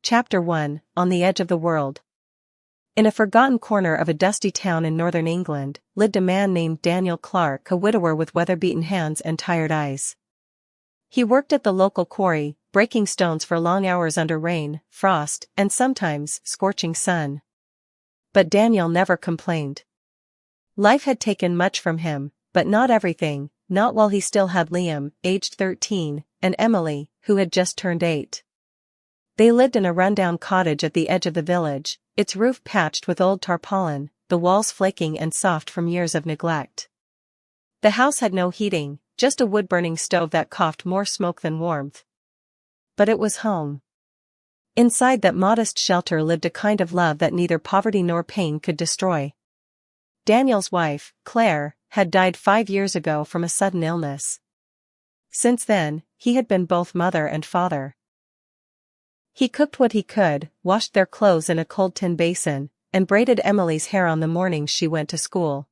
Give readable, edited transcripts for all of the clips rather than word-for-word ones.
Chapter 1, On the Edge of the World. In a forgotten corner of a dusty town in northern England, lived a man named Daniel Clark, a widower with weather-beaten hands and tired eyes. He worked at the local quarry, breaking stones for long hours under rain, frost, and sometimes scorching sun. But Daniel never complained. Life had taken much from him, but not everything, not while he still had Liam, aged 13, and Emily, who had just turned 8. They lived in a rundown cottage at the edge of the village, its roof patched with old tarpaulin, the walls flaking and soft from years of neglect. The house had no heating, just a wood-burning stove that coughed more smoke than warmth. But it was home. Inside that modest shelter lived a kind of love that neither poverty nor pain could destroy. Daniel's wife, Claire, had died 5 years ago from a sudden illness. Since then, he had been both mother and father. He cooked what he could, washed their clothes in a cold tin basin, and braided Emily's hair on the mornings she went to school.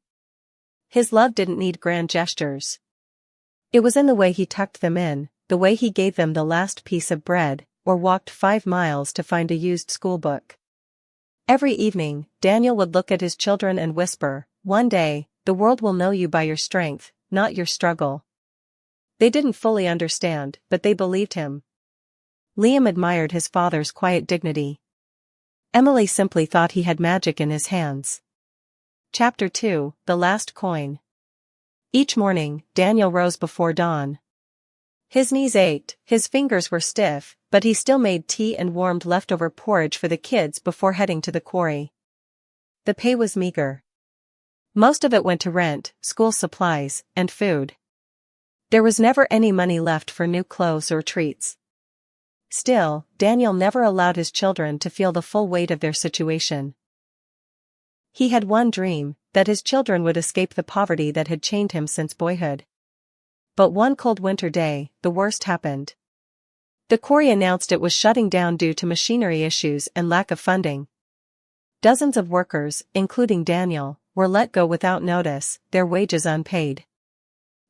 His love didn't need grand gestures. It was in the way he tucked them in, the way he gave them the last piece of bread, or walked 5 miles to find a used schoolbook. Every evening, Daniel would look at his children and whisper, "One day, the world will know you by your strength, not your struggle." They didn't fully understand, but they believed him. Liam admired his father's quiet dignity. Emily simply thought he had magic in his hands. Chapter 2, The Last Coin. Each morning, Daniel rose before dawn. His knees ached, his fingers were stiff, but he still made tea and warmed leftover porridge for the kids before heading to the quarry. The pay was meager. Most of it went to rent, school supplies, and food. There was never any money left for new clothes or treats. Still, Daniel never allowed his children to feel the full weight of their situation. He had one dream, that his children would escape the poverty that had chained him since boyhood. But one cold winter day, the worst happened. The quarry announced it was shutting down due to machinery issues and lack of funding. Dozens of workers, including Daniel, were let go without notice, their wages unpaid.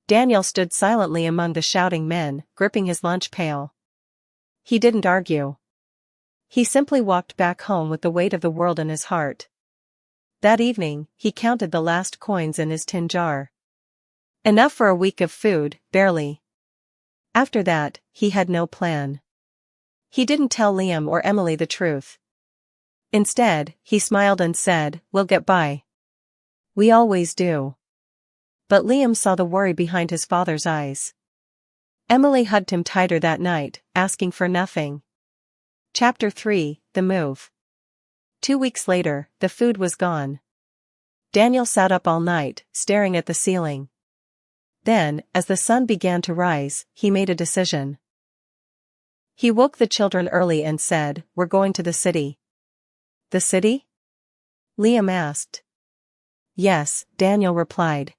Daniel stood silently among the shouting men, gripping his lunch pail. He didn't argue. He simply walked back home with the weight of the world in his heart. That evening, he counted the last coins in his tin jar. Enough for a week of food, barely. After that, he had no plan. He didn't tell Liam or Emily the truth. Instead, he smiled and said, "We'll get by. We always do." But Liam saw the worry behind his father's eyes. Emily hugged him tighter that night, asking for nothing. Chapter 3, The Move. 2 weeks later, the food was gone. Daniel sat up all night, staring at the ceiling. Then, as the sun began to rise, he made a decision. He woke the children early and said, "We're going to the city." "The city?" Liam asked. "Yes," Daniel replied.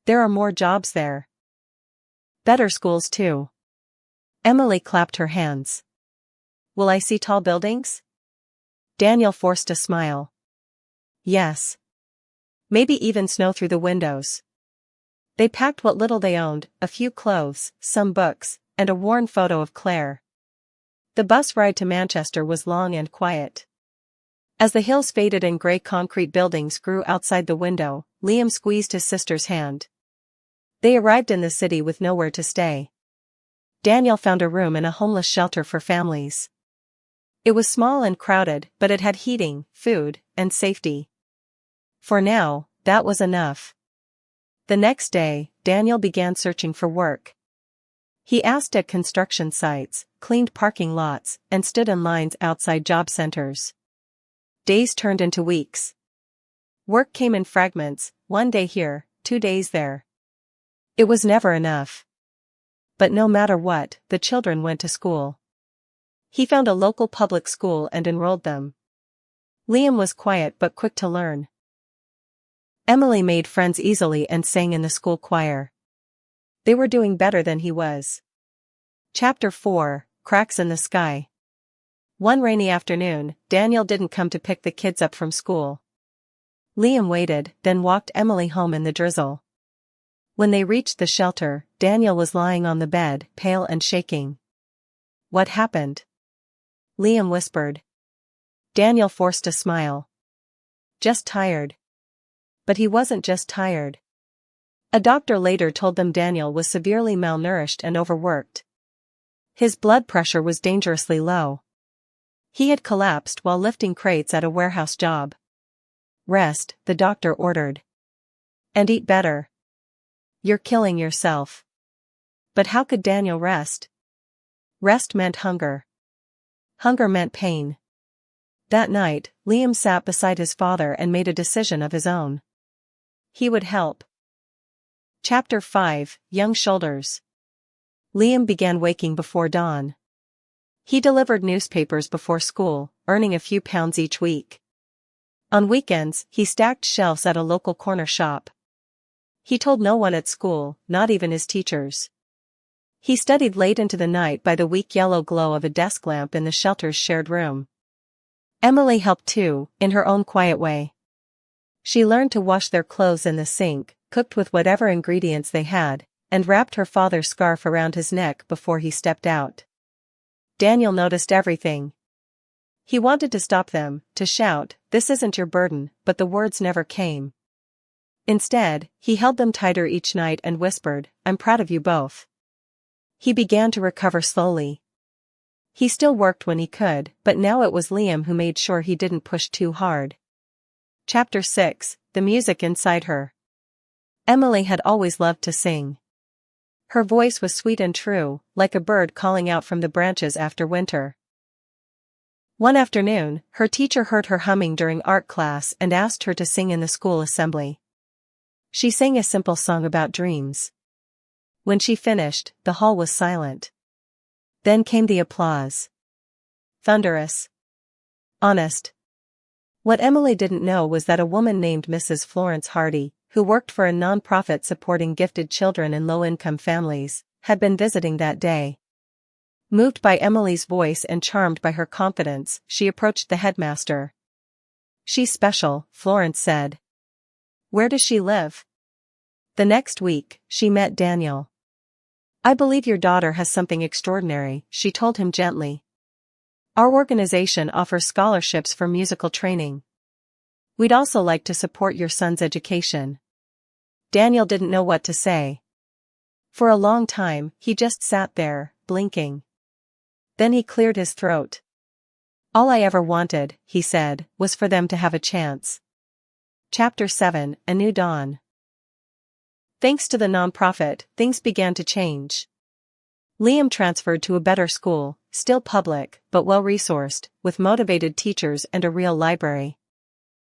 "There are more jobs there. Better schools too." Emily clapped her hands. "Will I see tall buildings?" Daniel forced a smile. "Yes. Maybe even snow through the windows." They packed what little they owned, a few clothes, some books, and a worn photo of Claire. The bus ride to Manchester was long and quiet. As the hills faded and grey concrete buildings grew outside the window, Liam squeezed his sister's hand. They arrived in the city with nowhere to stay. Daniel found a room in a homeless shelter for families. It was small and crowded, but it had heating, food, and safety. For now, that was enough. The next day, Daniel began searching for work. He asked at construction sites, cleaned parking lots, and stood in lines outside job centers. Days turned into weeks. Work came in fragments, 1 day here, 2 days there. It was never enough. But no matter what, the children went to school. He found a local public school and enrolled them. Liam was quiet but quick to learn. Emily made friends easily and sang in the school choir. They were doing better than he was. Chapter 4, Cracks in the Sky. One rainy afternoon, Daniel didn't come to pick the kids up from school. Liam waited, then walked Emily home in the drizzle. When they reached the shelter, Daniel was lying on the bed, pale and shaking. "What happened?" Liam whispered. Daniel forced a smile. Just tired. But he wasn't just tired. A doctor later told them Daniel was severely malnourished and overworked. His blood pressure was dangerously low. He had collapsed while lifting crates at a warehouse job. Rest, the doctor ordered. And eat better. You're killing yourself. But how could Daniel rest? Rest meant hunger. Hunger meant pain. That night, Liam sat beside his father and made a decision of his own. He would help. Chapter 5, Young Shoulders. Liam began waking before dawn. He delivered newspapers before school, earning a few pounds each week. On weekends, he stacked shelves at a local corner shop. He told no one at school, not even his teachers. He studied late into the night by the weak yellow glow of a desk lamp in the shelter's shared room. Emily helped too, in her own quiet way. She learned to wash their clothes in the sink, cooked with whatever ingredients they had, and wrapped her father's scarf around his neck before he stepped out. Daniel noticed everything. He wanted to stop them, to shout, "This isn't your burden," but the words never came. Instead, he held them tighter each night and whispered, "I'm proud of you both." He began to recover slowly. He still worked when he could, but now it was Liam who made sure he didn't push too hard. Chapter 6, The Music Inside Her. Emily had always loved to sing. Her voice was sweet and true, like a bird calling out from the branches after winter. One afternoon, her teacher heard her humming during art class and asked her to sing in the school assembly. She sang a simple song about dreams. When she finished, the hall was silent. Then came the applause. Thunderous. Honest. What Emily didn't know was that a woman named Mrs. Florence Hardy, who worked for a non-profit supporting gifted children in low-income families, had been visiting that day. Moved by Emily's voice and charmed by her confidence, she approached the headmaster. "She's special," Florence said. "Where does she live?" The next week, she met Daniel. "I believe your daughter has something extraordinary," she told him gently. "Our organization offers scholarships for musical training. We'd also like to support your son's education." Daniel didn't know what to say. For a long time, he just sat there, blinking. Then he cleared his throat. "All I ever wanted," he said, "was for them to have a chance." Chapter 7, A New Dawn. Thanks to the nonprofit, things began to change. Liam transferred to a better school, still public, but well-resourced, with motivated teachers and a real library.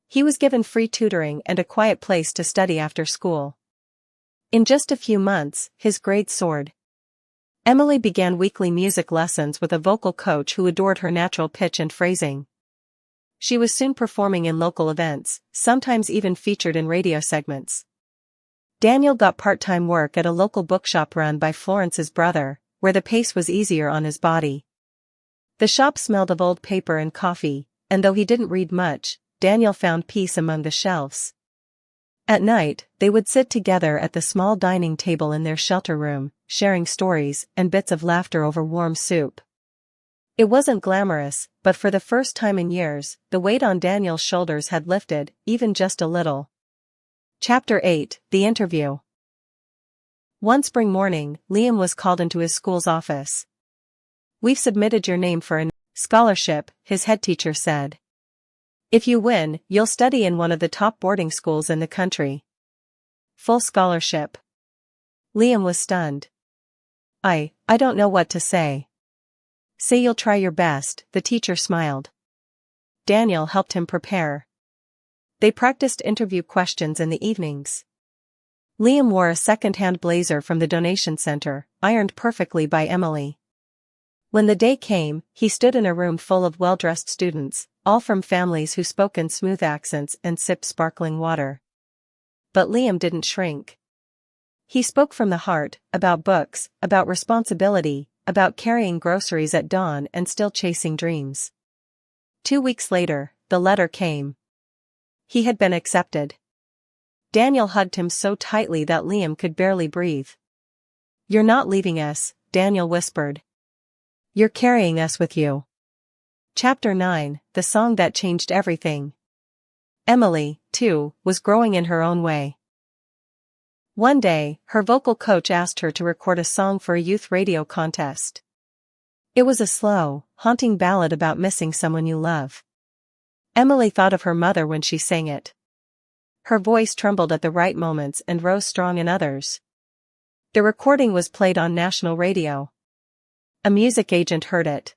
He was given free tutoring and a quiet place to study after school. In just a few months, his grades soared. Emily began weekly music lessons with a vocal coach who adored her natural pitch and phrasing. She was soon performing in local events, sometimes even featured in radio segments. Daniel got part-time work at a local bookshop run by Florence's brother, where the pace was easier on his body. The shop smelled of old paper and coffee, and though he didn't read much, Daniel found peace among the shelves. At night, they would sit together at the small dining table in their shelter room, sharing stories and bits of laughter over warm soup. It wasn't glamorous, but for the first time in years, the weight on Daniel's shoulders had lifted, even just a little. Chapter 8, The Interview. One spring morning, Liam was called into his school's office. "We've submitted your name for a scholarship," his head teacher said. "If you win, you'll study in one of the top boarding schools in the country." Full scholarship. Liam was stunned. I don't know what to say." "Say you'll try your best," the teacher smiled. Daniel helped him prepare. They practiced interview questions in the evenings. Liam wore a second-hand blazer from the donation center, ironed perfectly by Emily. When the day came, he stood in a room full of well-dressed students, all from families who spoke in smooth accents and sipped sparkling water. But Liam didn't shrink. He spoke from the heart, about books, about responsibility, about carrying groceries at dawn and still chasing dreams. 2 weeks later, the letter came. He had been accepted. Daniel hugged him so tightly that Liam could barely breathe. "You're not leaving us," Daniel whispered. "You're carrying us with you." Chapter 9, The Song That Changed Everything. Emily, too, was growing in her own way. One day, her vocal coach asked her to record a song for a youth radio contest. It was a slow, haunting ballad about missing someone you love. Emily thought of her mother when she sang it. Her voice trembled at the right moments and rose strong in others. The recording was played on national radio. A music agent heard it.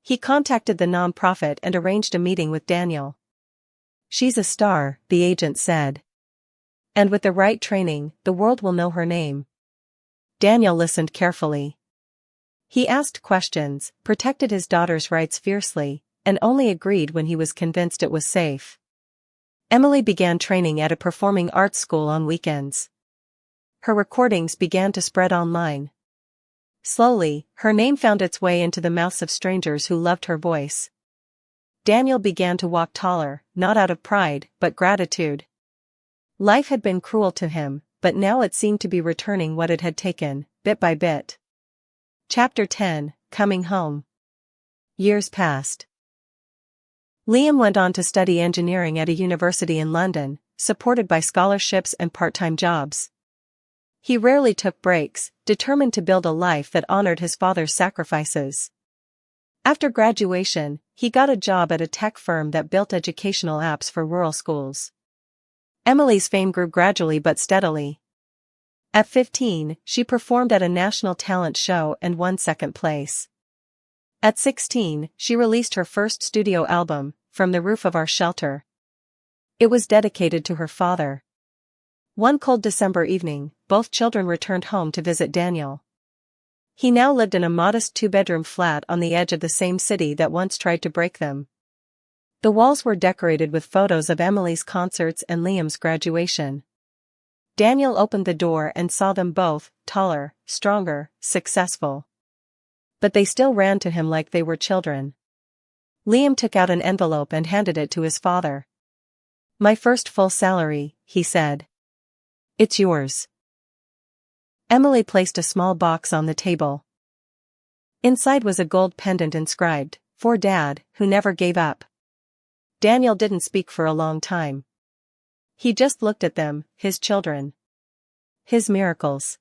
He contacted the nonprofit and arranged a meeting with Daniel. "She's a star," the agent said. "And with the right training, the world will know her name." Daniel listened carefully. He asked questions, protected his daughter's rights fiercely, and only agreed when he was convinced it was safe. Emily began training at a performing arts school on weekends. Her recordings began to spread online. Slowly, her name found its way into the mouths of strangers who loved her voice. Daniel began to walk taller, not out of pride, but gratitude. Life had been cruel to him, but now it seemed to be returning what it had taken, bit by bit. Chapter 10, Coming Home. Years passed. Liam went on to study engineering at a university in London, supported by scholarships and part-time jobs. He rarely took breaks, determined to build a life that honored his father's sacrifices. After graduation, he got a job at a tech firm that built educational apps for rural schools. Emily's fame grew gradually but steadily. At 15, she performed at a national talent show and won second place. At 16, she released her first studio album, From the Roof of Our Shelter. It was dedicated to her father. One cold December evening, both children returned home to visit Daniel. He now lived in a modest two-bedroom flat on the edge of the same city that once tried to break them. The walls were decorated with photos of Emily's concerts and Liam's graduation. Daniel opened the door and saw them both, taller, stronger, successful. But they still ran to him like they were children. Liam took out an envelope and handed it to his father. "My first full salary," he said. "It's yours." Emily placed a small box on the table. Inside was a gold pendant inscribed, "For Dad, who never gave up." Daniel didn't speak for a long time. He just looked at them, his children. His miracles.